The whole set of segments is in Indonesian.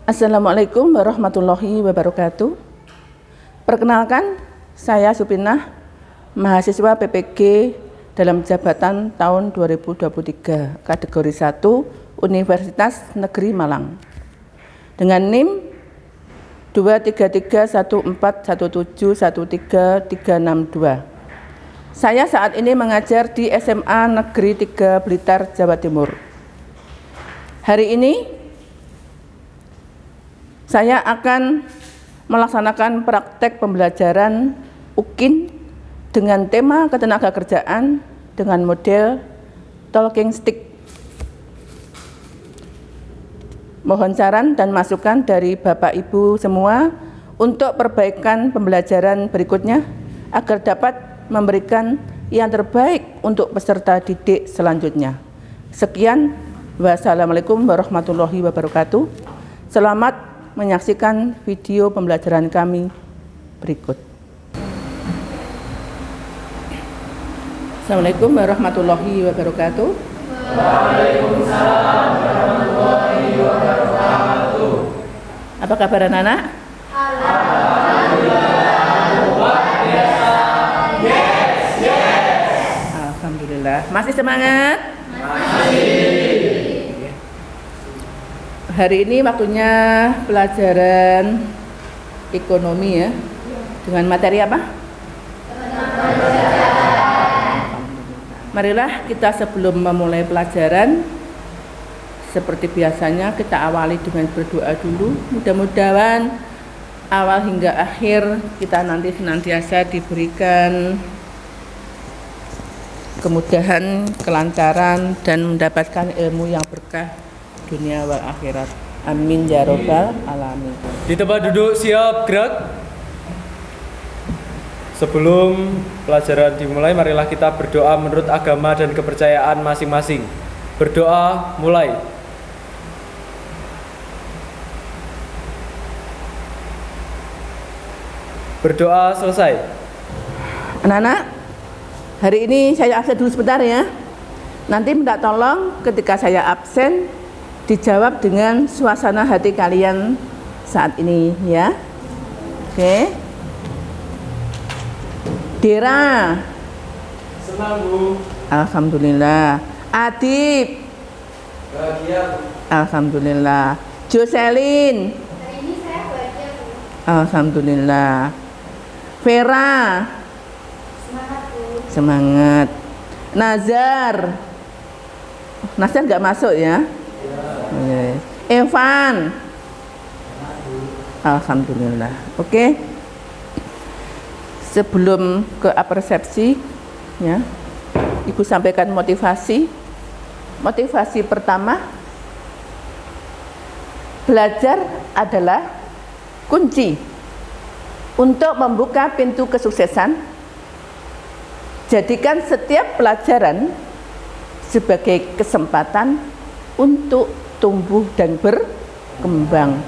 Assalamualaikum warahmatullahi wabarakatuh. Perkenalkan, saya Supinah, mahasiswa PPG dalam jabatan tahun 2023, kategori 1, Universitas Negeri Malang. Dengan NIM 23314171362. Saya saat ini mengajar di SMA Negeri 3 Blitar, Jawa Timur. Hari ini saya akan melaksanakan praktek pembelajaran UKIN dengan tema ketenagakerjaan dengan model talking stick. Mohon saran dan masukan dari Bapak Ibu semua untuk perbaikan pembelajaran berikutnya agar dapat memberikan yang terbaik untuk peserta didik selanjutnya. Sekian, wassalamualaikum warahmatullahi wabarakatuh. Selamat menyaksikan video pembelajaran kami berikut. Assalamualaikum warahmatullahi wabarakatuh. Waalaikumsalam warahmatullahi wabarakatuh. Apa kabar anak-anak? Alhamdulillah, luar biasa. Yes. Alhamdulillah. Masih semangat? Masih. Hari ini waktunya pelajaran ekonomi ya. Dengan materi apa? Marilah kita sebelum memulai pelajaran, seperti biasanya kita awali dengan berdoa dulu. Mudah-mudahan awal hingga akhir kita nanti senantiasa diberikan kemudahan, kelancaran, dan mendapatkan ilmu yang berkah dunia wal akhirat. Amin ya robbal alamin. Di tempat duduk siap gerak. Sebelum pelajaran dimulai, marilah kita berdoa menurut agama dan kepercayaan masing-masing. Berdoa mulai. Berdoa selesai. Anak-anak, hari ini saya absen dulu sebentar ya. Nanti minta tolong ketika saya absen dijawab dengan suasana hati kalian saat ini ya. Oke. Dera. Senang, Bu. Alhamdulillah. Adib. Bahagia. Alhamdulillah. Joselin. Hari ini saya bahagia, Bu. Alhamdulillah. Vera. Semangat, Bu. Semangat. Nazar. Nazar nggak masuk ya? Yes. Evan. Alhamdulillah. Oke. Sebelum ke apersepsi ya, Ibu sampaikan motivasi. Motivasi pertama, belajar adalah kunci untuk membuka pintu kesuksesan. Jadikan setiap pelajaran sebagai kesempatan untuk tumbuh dan berkembang.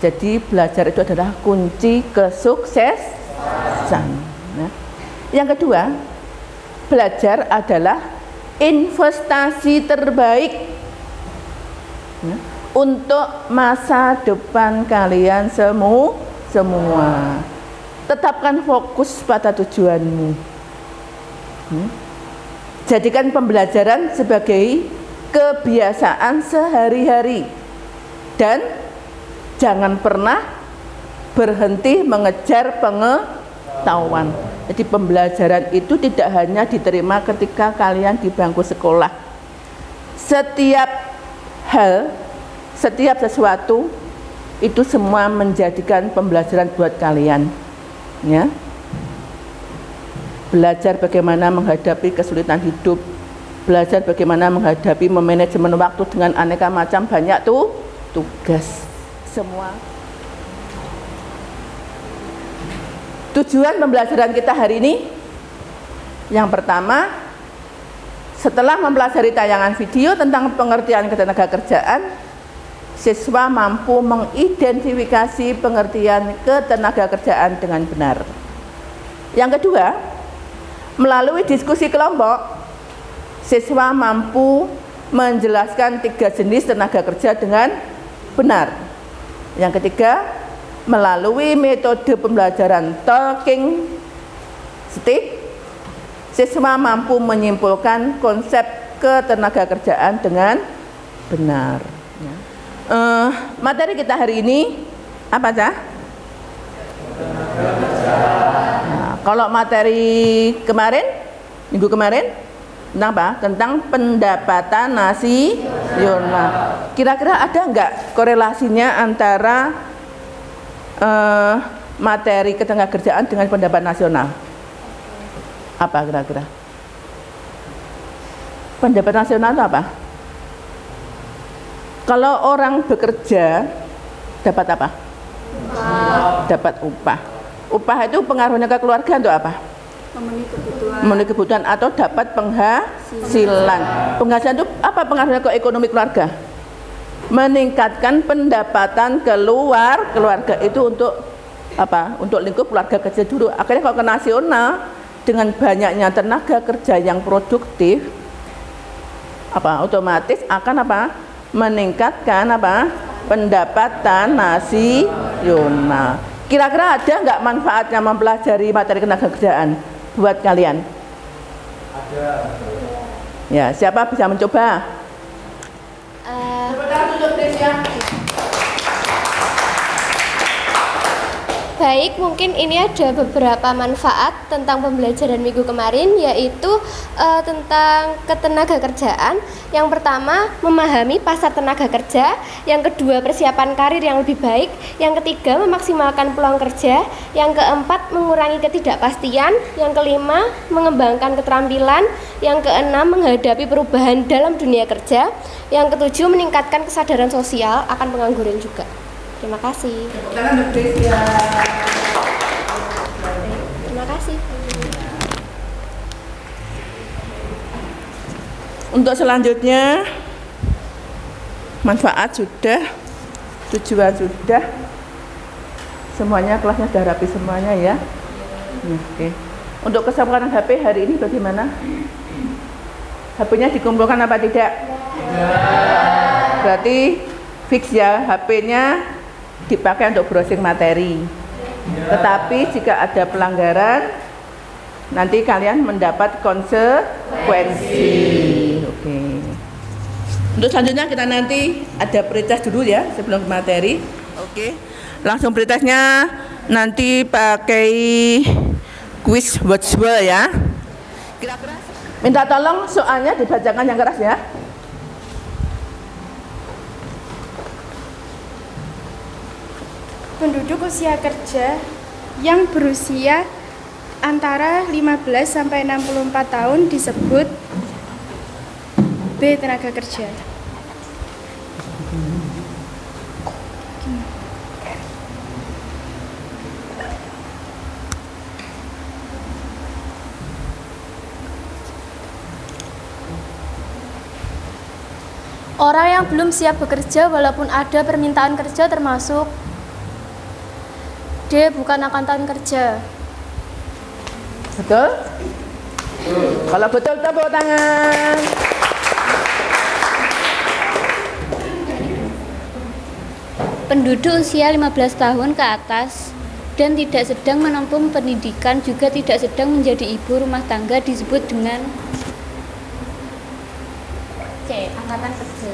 Jadi belajar itu adalah kunci kesuksesan. Nah, yang kedua, belajar adalah investasi terbaik untuk masa depan kalian semua. Tetapkan fokus pada tujuanmu. Jadikan pembelajaran sebagai kebiasaan sehari-hari dan jangan pernah berhenti mengejar pengetahuan. Jadi pembelajaran itu tidak hanya diterima ketika kalian di bangku sekolah. Setiap hal, setiap sesuatu itu semua menjadikan pembelajaran buat kalian ya. Belajar bagaimana menghadapi kesulitan hidup, belajar bagaimana menghadapi memanajemen waktu dengan aneka macam banyak tugas. Semua tujuan pembelajaran kita hari ini, yang pertama, setelah mempelajari tayangan video tentang pengertian ketenagakerjaan, siswa mampu mengidentifikasi pengertian ketenagakerjaan dengan benar. Yang kedua, melalui diskusi kelompok, siswa mampu menjelaskan 3 jenis tenaga kerja dengan benar. Yang ketiga, melalui metode pembelajaran talking stick, siswa mampu menyimpulkan konsep ketenagakerjaan dengan benar. Materi kita hari ini apa, Cah? Nah, kalau materi kemarin, minggu kemarin, tentang apa? Tentang pendapatan nasional. Kira-kira ada nggak korelasinya antara materi ketenagakerjaan dengan pendapatan nasional? Apa kira-kira? Pendapatan nasional itu apa? Kalau orang bekerja dapat apa? Dapat upah. Upah itu pengaruhnya ke keluarga untuk apa? Memenuhi kebutuhan atau dapat penghasilan. Penghasilan itu apa pengaruhnya ke ekonomi keluarga? Meningkatkan pendapatan keluarga itu untuk apa? Untuk lingkup keluarga kecil dulu. Akhirnya kalau ke nasional dengan banyaknya tenaga kerja yang produktif, apa? Otomatis akan apa? Meningkatkan apa? Pendapatan nasional. Kira-kira ada nggak manfaatnya mempelajari materi ketenagakerjaan buat kalian? Ada. Ya, siapa bisa mencoba? Baik, mungkin ini ada beberapa manfaat tentang pembelajaran minggu kemarin, yaitu tentang ketenagakerjaan. Yang pertama, memahami pasar tenaga kerja. Yang kedua, persiapan karir yang lebih baik. Yang ketiga, memaksimalkan peluang kerja. Yang keempat, mengurangi ketidakpastian. Yang kelima, mengembangkan keterampilan. Yang keenam, menghadapi perubahan dalam dunia kerja. Yang ketujuh, meningkatkan kesadaran sosial akan pengangguran juga. Terima kasih. Terima kasih. Untuk selanjutnya, manfaat sudah, tujuan sudah, semuanya kelasnya sudah rapi semuanya ya. Oke. Untuk kesempatan HP hari ini bagaimana? HP-nya dikumpulkan apa tidak? Berarti fix ya, HP-nya dipakai untuk browsing materi. Tetapi jika ada pelanggaran, nanti kalian mendapat konsekuensi. Oke. Untuk selanjutnya kita nanti ada pretest dulu ya sebelum ke materi. Oke. Langsung pretestnya nanti pakai quiz virtual ya. Kira-kira minta tolong soalnya dibacakan yang keras ya. Penduduk usia kerja yang berusia antara 15 sampai 64 tahun disebut B. Tenaga kerja. Orang yang belum siap bekerja walaupun ada permintaan kerja termasuk D. Bukan angkatan kerja. Betul? Kalau betul tepuk tangan. Penduduk usia 15 tahun ke atas dan tidak sedang menempuh pendidikan juga tidak sedang menjadi ibu rumah tangga disebut dengan C. Angkatan kerja.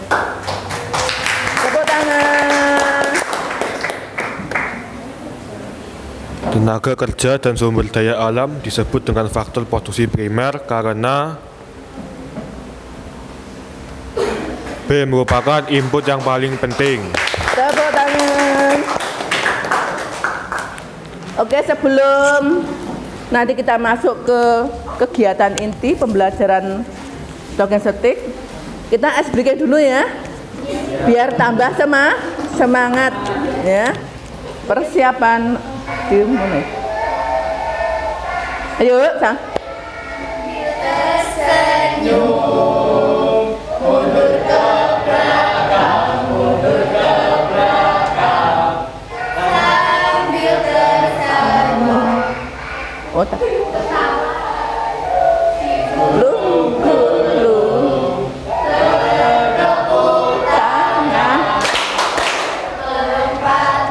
Tepuk tangan. Tenaga kerja dan sumber daya alam disebut dengan faktor produksi primer karena B. Merupakan input yang paling penting. Tepuk tangan. Oke, sebelum nanti kita masuk ke kegiatan inti pembelajaran talking stick, kita ice break dulu ya, biar tambah semangat ya. Persiapan dimulai. Ayo, sang. Tersenyum, mundur ke belakang, sambil tersenyum. Oh, tak. Lu, Bertepuk tangan, tangan. melempar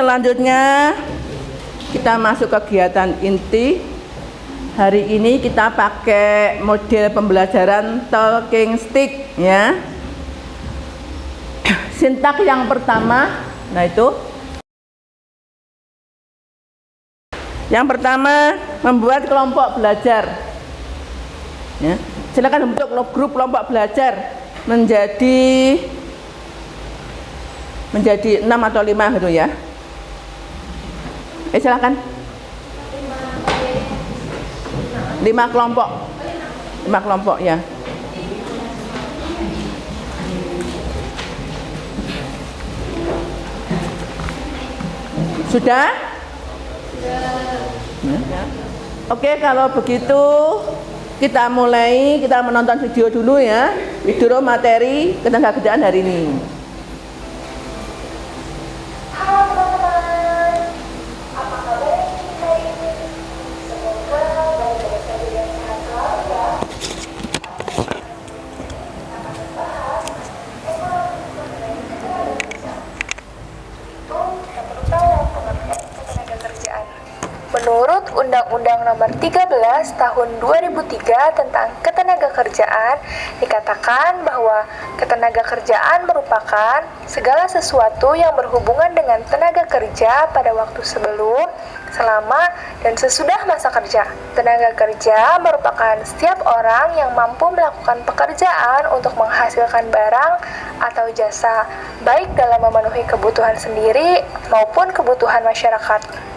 selanjutnya kita masuk kegiatan inti. Hari ini kita pakai model pembelajaran talking stick ya. Sintak yang pertama, nah itu. Yang pertama, membuat kelompok belajar. Ya, silakan bentuk grup kelompok belajar menjadi 6 atau 5 gitu ya. Silakan. 5 kelompok ya. Sudah? Ya. Oke, kalau begitu kita menonton video dulu ya. Video materi ketenagakerjaan hari ini. Menurut Undang-Undang Nomor 13 Tahun 2003 tentang Ketenagakerjaan, dikatakan bahwa ketenagakerjaan merupakan segala sesuatu yang berhubungan dengan tenaga kerja pada waktu sebelum, selama, dan sesudah masa kerja. Tenaga kerja merupakan setiap orang yang mampu melakukan pekerjaan untuk menghasilkan barang atau jasa, baik dalam memenuhi kebutuhan sendiri maupun kebutuhan masyarakat.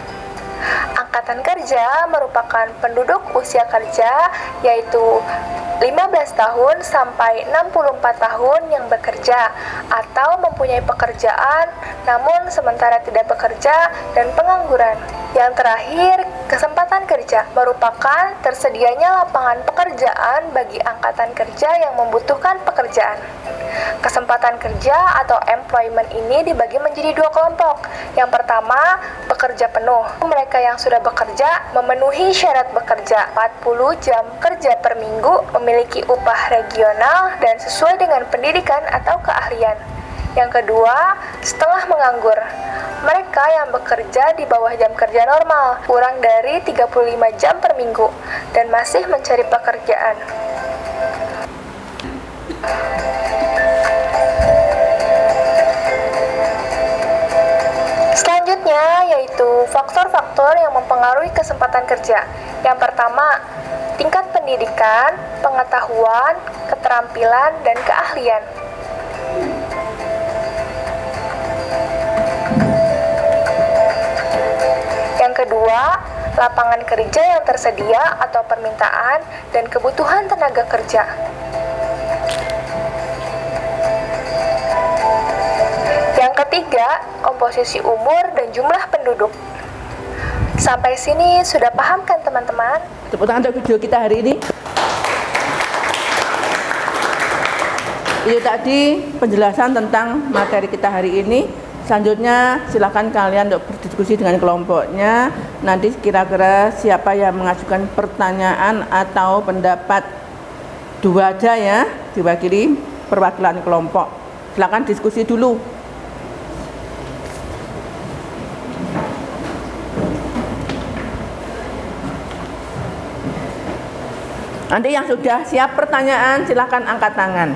Angkatan kerja merupakan penduduk usia kerja, yaitu 15 tahun sampai 64 tahun yang bekerja atau mempunyai pekerjaan namun sementara tidak bekerja dan pengangguran. Yang terakhir, kesempatan kerja merupakan tersedianya lapangan pekerjaan bagi angkatan kerja yang membutuhkan pekerjaan. Kesempatan kerja atau employment ini dibagi menjadi 2 kelompok. Yang pertama, bekerja penuh. Mereka yang sudah bekerja memenuhi syarat bekerja 40 jam kerja per minggu, memiliki upah regional dan sesuai dengan pendidikan atau keahlian. Yang kedua, setengah menganggur. Mereka yang bekerja di bawah jam kerja normal, kurang dari 35 jam per minggu, dan masih mencari pekerjaan. Selanjutnya yaitu faktor-faktor yang mempengaruhi kesempatan kerja. Yang pertama, tingkat pendidikan, pengetahuan, keterampilan, dan keahlian. Yang kedua, lapangan kerja yang tersedia atau permintaan dan kebutuhan tenaga kerja. Yang ketiga, komposisi umur dan jumlah penduduk. Sampai sini sudah paham kan teman-teman? Tepuk tangan untuk video kita hari ini. Itu tadi penjelasan tentang materi kita hari ini. Selanjutnya silakan kalian untuk berdiskusi dengan kelompoknya. Nanti kira-kira siapa yang mengajukan pertanyaan atau pendapat, 2 aja ya, diwakili perwakilan kelompok. Silakan diskusi dulu. Nanti yang sudah siap pertanyaan silakan angkat tangan.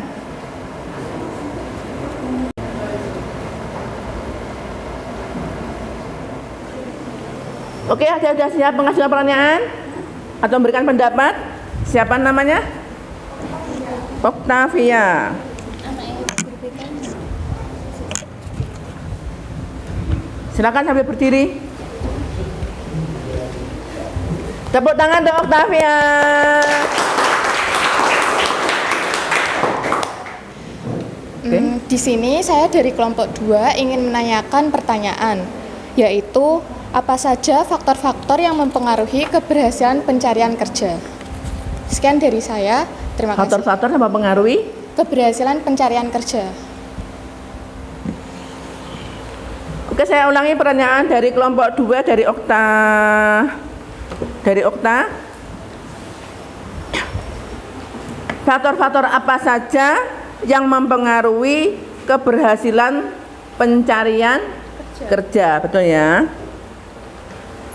Oke, ada siap mengajukan pertanyaan atau memberikan pendapat? Siapa namanya? Octavia. Silakan sambil berdiri. Tepuk tangan untuk Octavia. Di sini saya dari kelompok 2 ingin menanyakan pertanyaan, yaitu apa saja faktor-faktor yang mempengaruhi keberhasilan pencarian kerja? Sekian dari saya, terima kasih. Faktor-faktor yang mempengaruhi Keberhasilan pencarian kerja. Oke, saya ulangi pertanyaan dari kelompok 2 dari Okta. Faktor-faktor apa saja yang mempengaruhi keberhasilan pencarian Kerja, betul ya.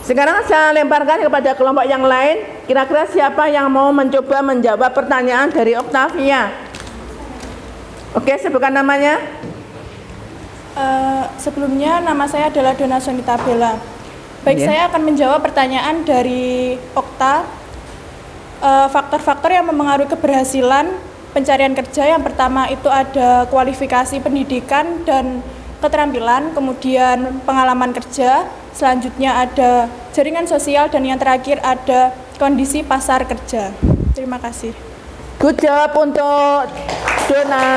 Sekarang saya lemparkan kepada kelompok yang lain. Kira-kira siapa yang mau mencoba menjawab pertanyaan dari Octavia? Oke, sebutkan namanya. Sebelumnya nama saya adalah Dona Sonita Bella. Baik, Iya. saya akan menjawab pertanyaan dari Okta. Faktor-faktor yang mempengaruhi keberhasilan pencarian kerja, yang pertama itu ada kualifikasi pendidikan dan keterampilan, kemudian pengalaman kerja, selanjutnya ada jaringan sosial, dan yang terakhir ada kondisi pasar kerja. Terima kasih. Good job untuk Dona.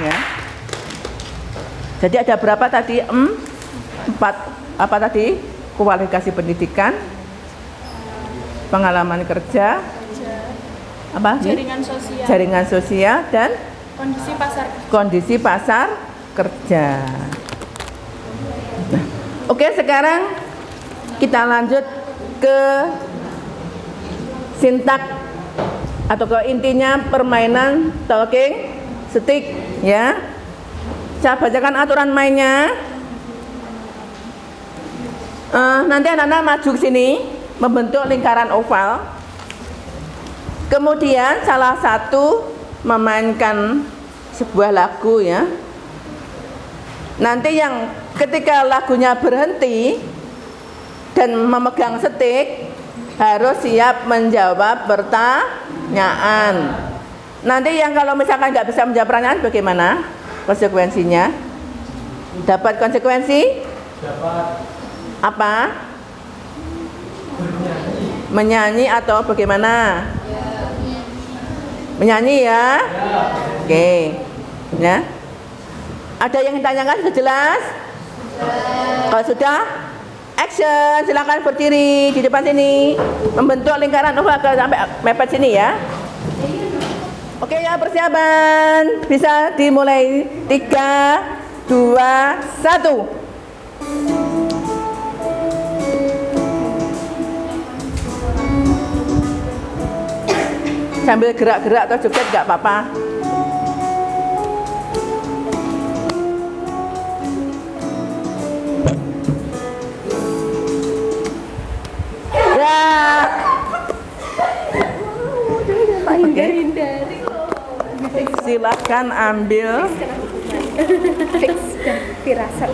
Ya. Jadi ada berapa tadi? 4. Apa tadi? Kualifikasi pendidikan, pengalaman kerja, apa? Jaringan sosial, Jaringan sosial dan kondisi pasar kerja. Nah, oke, sekarang kita lanjut ke sintak atau ke intinya permainan talking stick ya. Saya bacakan aturan mainnya. Nanti anak-anak maju ke sini membentuk lingkaran oval. Kemudian salah satu memainkan sebuah lagu ya. Nanti yang ketika lagunya berhenti dan memegang stick harus siap menjawab pertanyaan. Nanti yang kalau misalkan nggak bisa menjawab pertanyaan bagaimana konsekuensinya? Dapat konsekuensi? Dapat. Apa? Menyanyi atau bagaimana? Menyanyi ya? Oke. Ya. Ada yang ditanyakan sudah jelas? Kalau sudah, action. Silakan berdiri di depan sini. Membentuk lingkaran oval sampai mepet sini ya. Oke ya, persiapan. Bisa dimulai. 3, 2, 1. Sambil gerak-gerak atau joget nggak apa-apa. Ya. Hindari. Silahkan ambil. Firasat.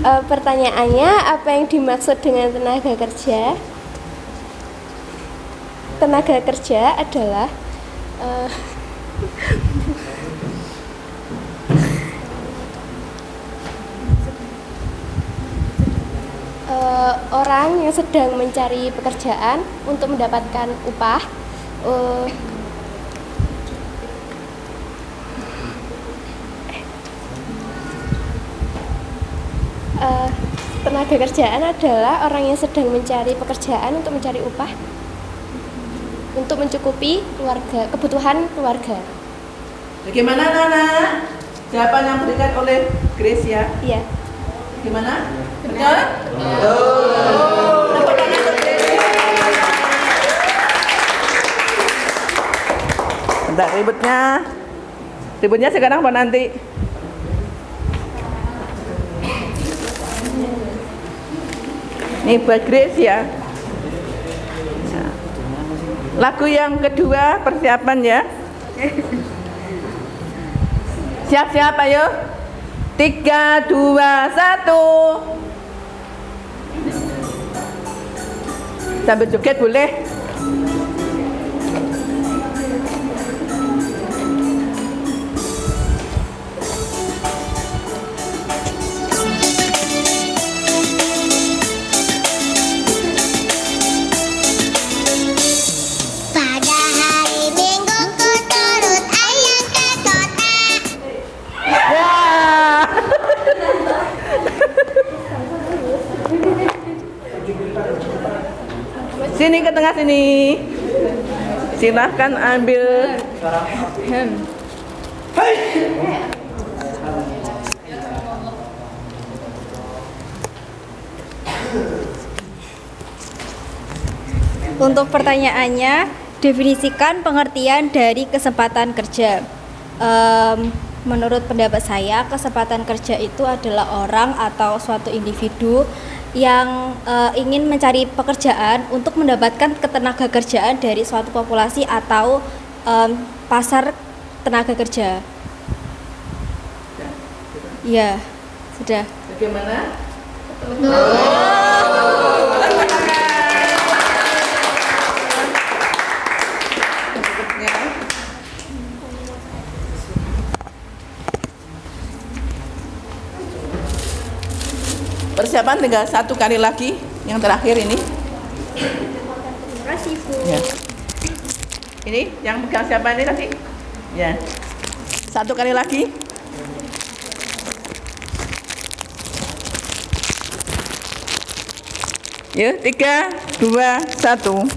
Pertanyaannya, apa yang dimaksud dengan tenaga kerja? Tenaga kerja adalah orang yang sedang mencari pekerjaan untuk mendapatkan upah. Tenaga kerjaan adalah orang yang sedang mencari pekerjaan untuk mencari upah untuk mencukupi kebutuhan keluarga. Bagaimana Nana? Jawaban yang diberikan oleh Grace ya? Iya. Gimana? Betul? Tepuk tangan untuk Grace. Bentar, ributnya sekarang apa nanti? Ini buat Grace ya. Lagu yang kedua, persiapan ya. Siap-siap ayo. 3, 2, 1. Sambil joget boleh. Sini ke tengah sini. Silahkan ambil. Untuk pertanyaannya, Definisikan pengertian dari kesempatan kerja. Menurut pendapat saya, kesempatan kerja itu adalah orang atau suatu individu yang ingin mencari pekerjaan untuk mendapatkan ketenaga kerjaan dari suatu populasi atau pasar tenaga kerja. Ya, sudah. Bagaimana? Persiapan tinggal satu kali lagi, yang terakhir ini. Terima kasih, Bu. Ya. Ini yang pegang siapa ini tadi? Ya. Satu kali lagi. Ya, 3, 2, 1.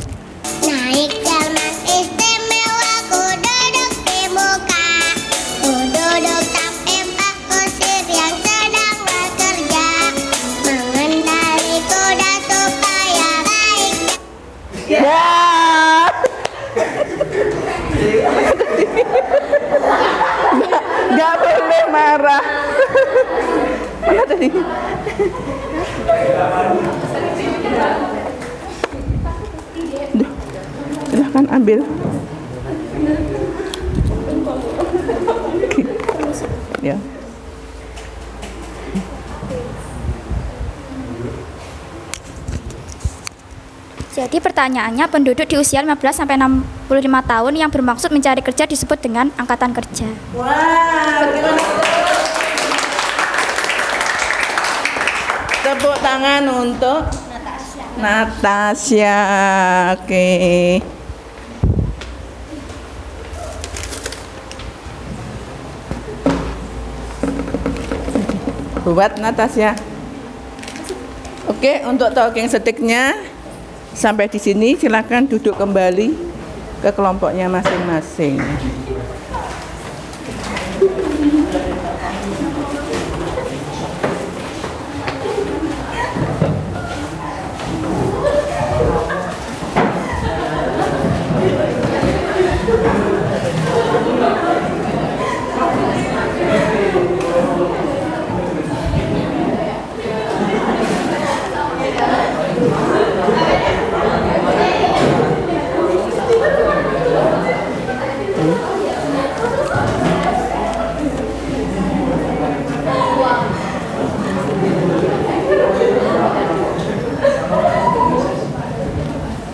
Naik jalan istimewa, ku duduk di muka. Ku duduk sampai Pak Kusir yang sedang bekerja, mengendari kuda supaya baik. Ya. Nggak boleh marah. Mana tadi? Silahkan ambil. Ya. Jadi pertanyaannya, penduduk di usia 15 sampai 65 tahun yang bermaksud mencari kerja disebut dengan angkatan kerja. Wah, gimana? Tepuk tangan untuk Natasha. Oke. Buat Natasha. Oke, untuk talking stick-nya sampai di sini, silakan duduk kembali ke kelompoknya masing-masing.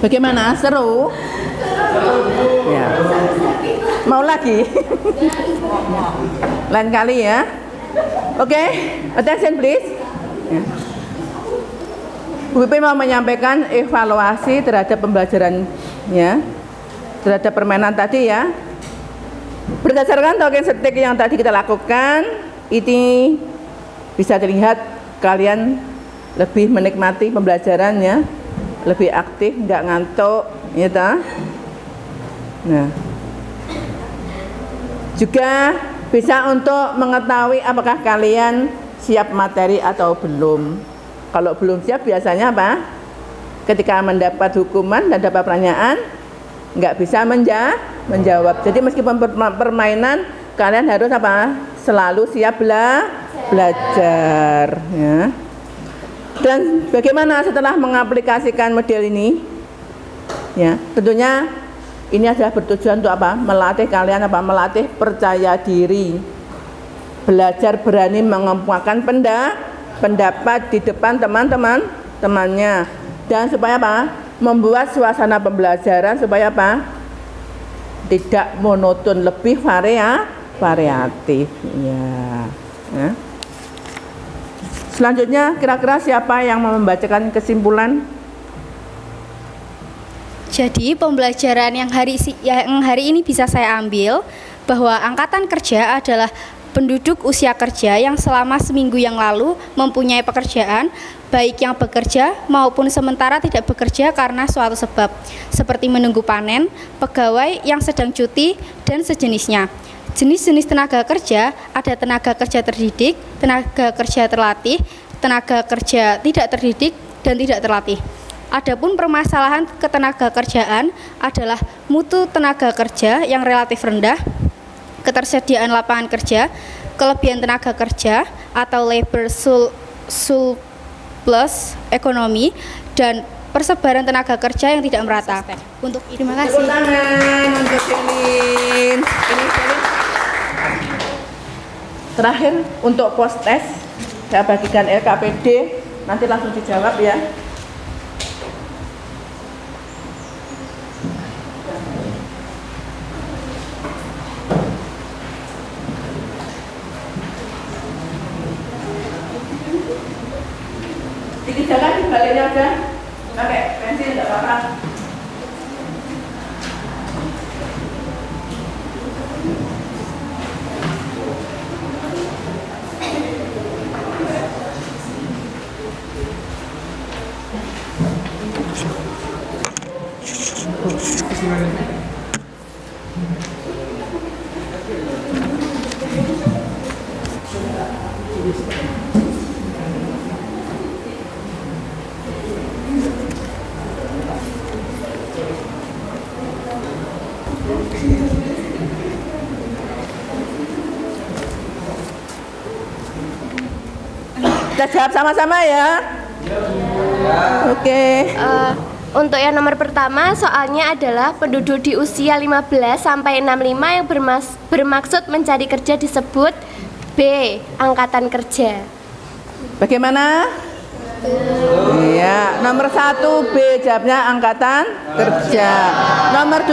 Bagaimana? Seru? Ya. Mau lagi? Lain kali ya. Oke, attention please. Ya. Bu BP mau menyampaikan evaluasi terhadap pembelajarannya, terhadap permainan tadi ya. Berdasarkan talking stick yang tadi kita lakukan, ini bisa dilihat kalian lebih menikmati pembelajarannya, lebih aktif, nggak ngantuk, ya ta? Nah, juga bisa untuk mengetahui apakah kalian siap materi atau belum. Kalau belum siap biasanya apa? Ketika mendapat hukuman dan dapat pertanyaan, nggak bisa menjawab. Jadi meskipun permainan, kalian harus apa? Selalu siap belajar. Ya. Dan bagaimana setelah mengaplikasikan model ini? Ya, tentunya ini adalah bertujuan untuk apa? Melatih kalian apa? Melatih percaya diri, belajar berani mengemukakan pendapat di depan temannya, dan supaya apa? Membuat suasana pembelajaran supaya apa? Tidak monoton, lebih variatif. Ya. Ya. Selanjutnya, kira-kira siapa yang mau membacakan kesimpulan? Jadi pembelajaran yang hari ini bisa saya ambil bahwa angkatan kerja adalah penduduk usia kerja yang selama seminggu yang lalu mempunyai pekerjaan, baik yang bekerja maupun sementara tidak bekerja karena suatu sebab, seperti menunggu panen, pegawai yang sedang cuti, dan sejenisnya. Jenis-jenis tenaga kerja ada tenaga kerja terdidik, tenaga kerja terlatih, tenaga kerja tidak terdidik, dan tidak terlatih. Adapun permasalahan ketenagakerjaan adalah mutu tenaga kerja yang relatif rendah, ketersediaan lapangan kerja, kelebihan tenaga kerja atau labor surplus ekonomi, dan persebaran tenaga kerja yang tidak merata. Untuk terima kasih. Tepuk tangan untuk Celine. Terakhir untuk post test saya bagikan LKPD, nanti langsung dijawab ya. Dikerjakan di baliknya aja, pakai pensil nggak apa-apa. Kita jawab sama-sama ya. Oke. Untuk yang nomor pertama, soalnya adalah penduduk di usia 15 sampai 65 yang bermaksud mencari kerja disebut B. Angkatan kerja. Bagaimana? Iya, nomor 1 B jawabnya angkatan kerja. Nomor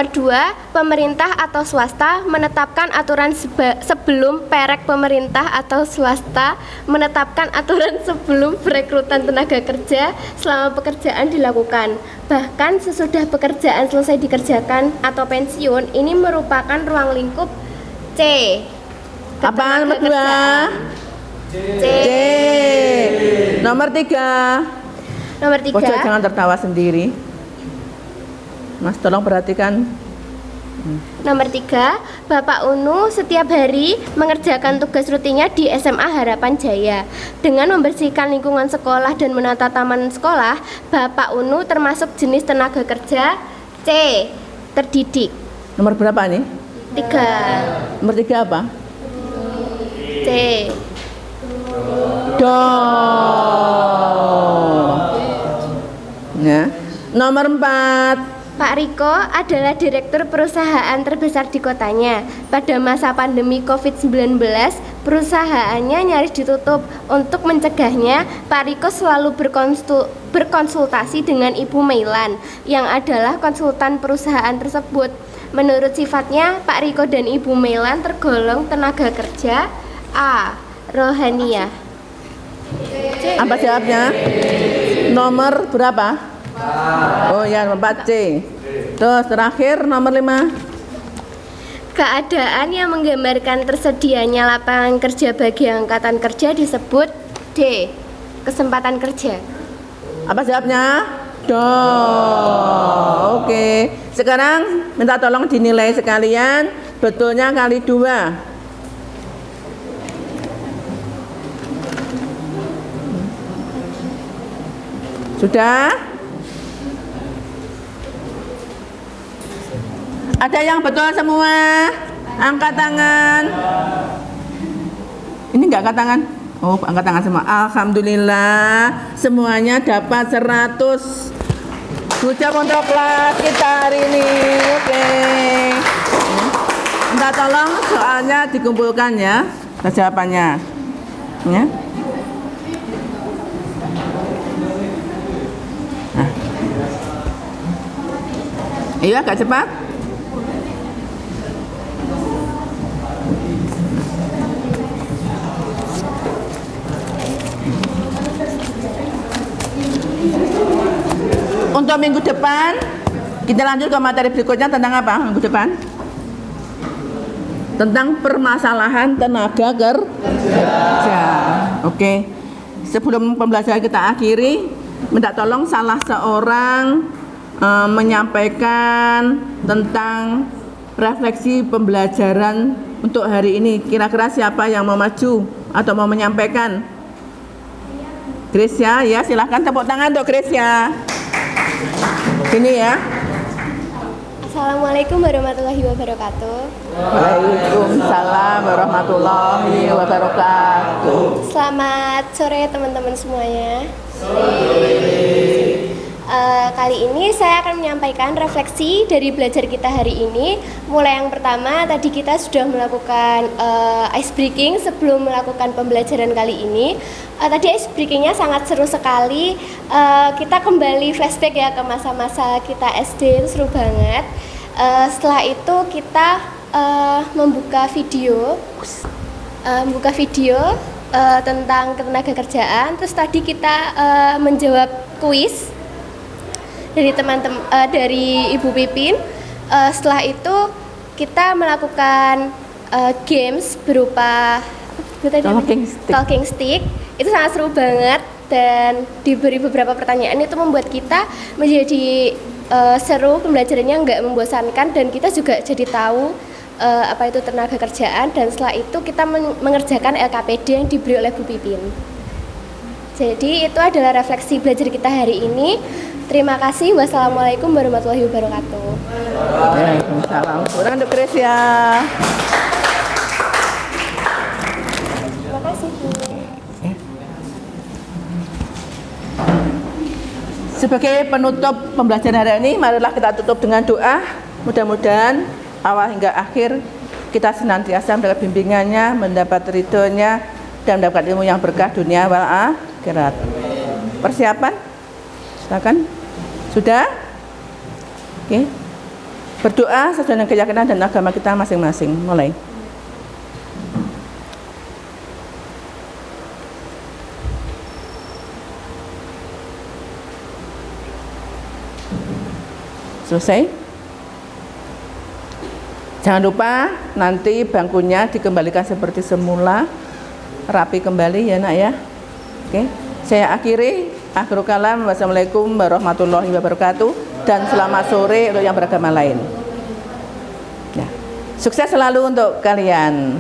2, pemerintah atau swasta menetapkan aturan sebelum perek pemerintah atau swasta menetapkan aturan sebelum perekrutan tenaga kerja selama pekerjaan dilakukan. Bahkan sesudah pekerjaan selesai dikerjakan atau pensiun, ini merupakan ruang lingkup C. apa nomor 2? C. Nomor 3. Pojok jangan tertawa sendiri. Mas tolong perhatikan. Nomor 3, Bapak Unu setiap hari mengerjakan tugas rutinnya di SMA Harapan Jaya. Dengan membersihkan lingkungan sekolah dan menata taman sekolah, Bapak Unu termasuk jenis tenaga kerja C. Terdidik. Nomor berapa nih? 3. Nomor 3 apa? C. Ya. Nomor 4. Pak Riko adalah direktur perusahaan terbesar di kotanya. Pada masa pandemi COVID-19, perusahaannya nyaris ditutup. Untuk mencegahnya, Pak Riko selalu berkonsultasi dengan Ibu Meilan, yang adalah konsultan perusahaan tersebut. Menurut sifatnya, Pak Riko dan Ibu Meilan tergolong tenaga kerja A. Rohaniah. Apa jawabnya? Nomor berapa? Oh ya, nomor 4C. Terus terakhir nomor 5. Keadaan yang menggambarkan tersedianya lapangan kerja bagi angkatan kerja disebut D. Kesempatan kerja. Apa jawabnya? Oke. Sekarang minta tolong dinilai sekalian. Betulnya kali 2. Sudah? Ada yang betul semua? Angkat tangan. Ini enggak angkat tangan? Oh, angkat tangan semua. Alhamdulillah, semuanya dapat 100. Good job untuk kelas kita hari ini. Oke. Minta tolong soalnya dikumpulkan ya, jawabannya. Ya. Nah. Iya, agak cepat. Untuk minggu depan kita lanjut ke materi berikutnya tentang apa minggu depan? Tentang permasalahan tenaga kerja. Oke. Sebelum pembelajaran kita akhiri, minta tolong salah seorang menyampaikan tentang refleksi pembelajaran untuk hari ini. Kira-kira siapa yang mau maju atau mau menyampaikan? Gracia, ya silahkan tepuk tangan untuk Gracia. Ini ya. Assalamualaikum warahmatullahi wabarakatuh. Waalaikumsalam warahmatullahi wabarakatuh. Selamat sore teman-teman semuanya. Kali ini saya akan menyampaikan refleksi dari belajar kita hari ini. Mulai yang pertama, tadi kita sudah melakukan ice breaking sebelum melakukan pembelajaran kali ini. Tadi ice breakingnya sangat seru sekali. Kita kembali flashback ya ke masa-masa kita SD, itu seru banget. Setelah itu kita membuka video tentang ketenagakerjaan. Terus tadi kita menjawab kuis dari teman-teman dari Ibu Pipin. Setelah itu kita melakukan games berupa talking stick. Itu sangat seru banget dan diberi beberapa pertanyaan, itu membuat kita menjadi seru, pembelajarannya nggak membosankan dan kita juga jadi tahu apa itu tenaga kerjaan. Dan setelah itu kita mengerjakan LKPD yang diberi oleh Bu Pipin. Jadi itu adalah refleksi belajar kita hari ini. Terima kasih. Wassalamualaikum warahmatullahi wabarakatuh. Waalaikumsalam. Kurang untuk Gracia. Terima kasih, Bu. Sebagai penutup pembelajaran hari ini, marilah kita tutup dengan doa. Mudah-mudahan awal hingga akhir kita senantiasa mendapat bimbingannya, mendapat ridhonya, dan mendapat ilmu yang berkah dunia wal akhirat. Persiapan? Silakan. Sudah? Oke. Berdoa sesuai dengan keyakinan dan agama kita masing-masing. Mulai. Selesai? Jangan lupa nanti bangkunya dikembalikan seperti semula, rapi kembali ya nak ya. Oke. Saya akhiri. Akhirul kalam, wassalamualaikum warahmatullahi wabarakatuh, dan selamat sore untuk yang beragama lain. Ya. Sukses selalu untuk kalian.